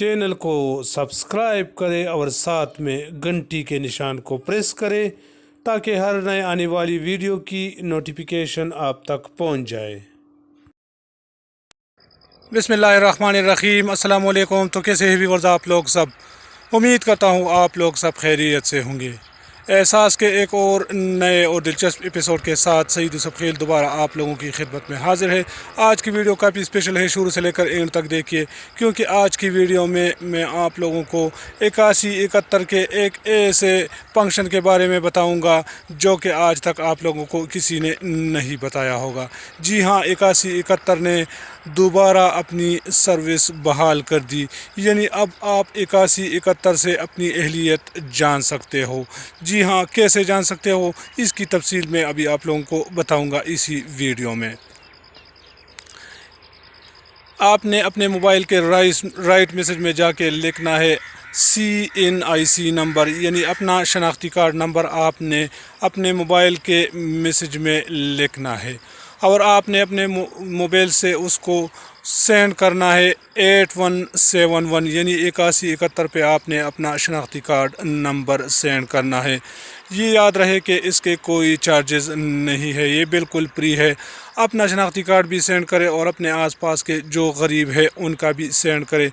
Channel को subscribe करें और साथ में घंटी के निशान को प्रेस करें ताकि हर नए आने वाली वीडियो की नोटिफिकेशन आप तक पहुंच जाए। बिस्मिल्लाहिर्रहमानिर्रहीम, अस्सलाम वालेकुम। तो कैसे हैं व्यूअर्स आप लोग सब? उम्मीद करता हूँ आप लोग सब खैरियत से होंगे। एहसास के एक और नए और दिलचस्प एपिसोड के साथ सईद यूसुफ खेल दोबारा आप लोगों की खिदमत में हाजिर है। आज की वीडियो काफ़ी स्पेशल है, शुरू से लेकर एंड तक देखिए, क्योंकि आज की वीडियो में मैं आप लोगों को 81-71 के एक ऐसे फंक्शन के बारे में बताऊंगा जो कि आज तक आप लोगों को किसी ने नहीं बताया होगा। जी हाँ, 81-71 ने दोबारा अपनी सर्विस बहाल कर दी, यानी अब आप 81-71 से अपनी अहलियत जान सकते हो। जी हाँ, कैसे जान सकते हो इसकी तफसील मैं अभी आप लोगों को बताऊंगा इसी वीडियो में। आपने अपने मोबाइल के राइट मैसेज में जाके लिखना है CNIC नंबर, यानी अपना शनाख्ती कार्ड नंबर आपने अपने मोबाइल के मैसेज में लिखना है और आपने अपने मोबाइल से उसको सेंड करना है 8171, यानी 81-71 पे आपने अपना शनाख्ती कार्ड नंबर सेंड करना है। ये याद रहे कि इसके कोई चार्जेस नहीं है, ये बिल्कुल फ्री है। अपना शनाख्ती कार्ड भी सेंड करें और अपने आसपास के जो गरीब है उनका भी सेंड करें,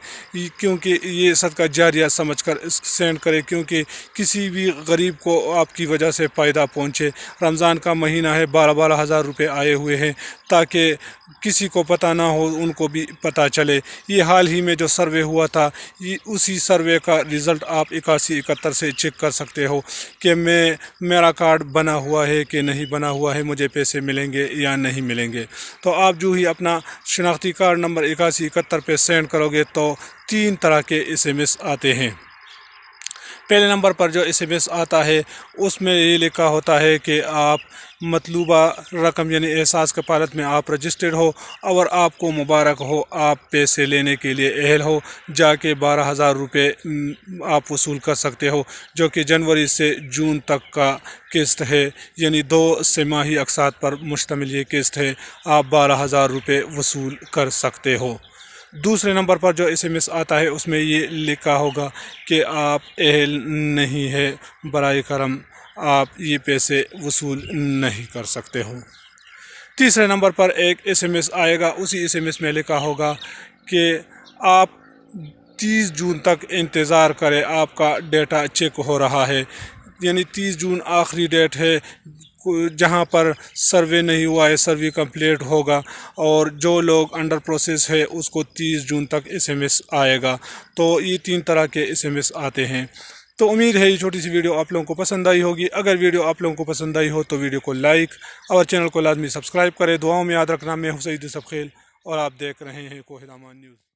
क्योंकि ये सदका जारिया समझकर सेंड करें, क्योंकि किसी भी गरीब को आपकी वजह से फ़ायदा पहुँचे। रमज़ान का महीना है, 12-12 हज़ार रुपये आए हुए हैं, ताकि किसी को पता ना हो उनको भी पता चले। ये हाल ही में जो सर्वे हुआ था, ये उसी सर्वे का रिज़ल्ट आप 81-71 से चेक कर सकते हो कि मेरा कार्ड बना हुआ है कि नहीं बना हुआ है, मुझे पैसे मिलेंगे या नहीं मिलेंगे। तो आप जो ही अपना शनाख्ती कार्ड नंबर 81-71 पे सेंड करोगे तो 3 तरह के SMS आते हैं। पहले नंबर पर जो SMS आता है उसमें ये लिखा होता है कि आप मतलूबा रकम यानी एहसास कफालत में आप रजिस्टर्ड हो और आपको मुबारक हो, आप पैसे लेने के लिए अहल हो, जाके 12,000 रुपये आप वसूल कर सकते हो, जो कि जनवरी से जून तक का किस्त है, यानी 2 तिमाही अक़सात पर मुश्तमिल ये किस्त है। आप 12,000 रुपये वसूल कर सकते हो। दूसरे नंबर पर जो SMS आता है उसमें ये लिखा होगा कि आप अहल नहीं है, बराए करम आप ये पैसे वसूल नहीं कर सकते हो। तीसरे नंबर पर एक SMS आएगा, उसी SMS में लिखा होगा कि आप 30 जून तक इंतज़ार करें, आपका डेटा चेक हो रहा है, यानी 30 जून आखिरी डेट है जहां पर सर्वे नहीं हुआ है, सर्वे कंप्लीट होगा और जो लोग अंडर प्रोसेस है उसको 30 जून तक SMS आएगा। तो ये 3 तरह के SMS आते हैं। तो उम्मीद है ये छोटी सी वीडियो आप लोगों को पसंद आई होगी। अगर वीडियो आप लोगों को पसंद आई हो तो वीडियो को लाइक और चैनल को लाजमी सब्सक्राइब करें। दुआओं में याद रखना। मैं हूं सईद यूसुफ खेल और आप देख रहे हैं कोहिर अमान न्यूज़।